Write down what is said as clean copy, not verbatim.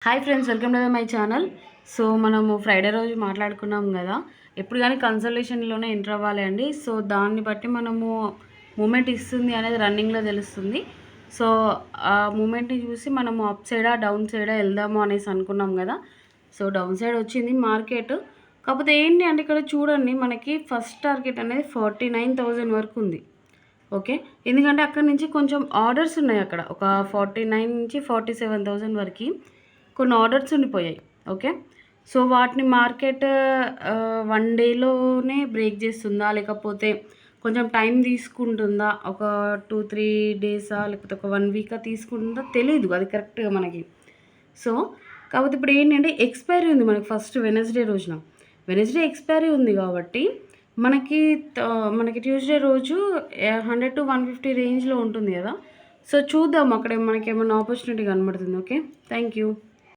Hi friends, welcome to my channel. So మనము Friday రోజు మాట్లాడుకున్నాం కదా, ఎప్పుడు కానీ కన్సల్టేషన్లోనే ఎంటర్ అవ్వాలి అండి. సో దాన్ని బట్టి మనము మూమెంట్ ఇస్తుంది అనేది రన్నింగ్లో తెలుస్తుంది. సో ఆ మూమెంట్ని చూసి మనము అప్ సైడా డౌన్ సైడా వెళ్దాము అనేసి అనుకున్నాం కదా. సో డౌన్ సైడ్ వచ్చింది మార్కెట్. కాకపోతే ఏంటి అంటే ఇక్కడ చూడండి, మనకి ఫస్ట్ టార్గెట్ అనేది 49,000 వరకు ఉంది. ఓకే, ఎందుకంటే అక్కడ నుంచి కొంచెం ఆర్డర్స్ ఉన్నాయి. అక్కడ ఒక 49 నుంచి 47,000 వరకు కొన్ని ఆర్డర్స్ ఉండిపోయాయి. ఓకే, సో వాటిని మార్కెట్ 1 డేలోనే బ్రేక్ చేస్తుందా, లేకపోతే కొంచెం టైం తీసుకుంటుందా, ఒక 2-3 డేసా, లేకపోతే ఒక 1 వీకా తీసుకుంటుందా తెలీదు, అది కరెక్ట్గా మనకి. సో కాకపోతే ఇప్పుడు ఏంటంటే ఎక్స్పైరీ ఉంది మనకి ఫస్ట్ వెనస్డే రోజున. వెనస్డే ఎక్స్పైరీ ఉంది కాబట్టి మనకి మనకి ట్యూస్డే రోజు 100-150 రేంజ్లో ఉంటుంది కదా. సో చూద్దాం అక్కడ మనకి ఏమైనా ఆపర్చునిటీ కనబడుతుంది. Okay, thank you.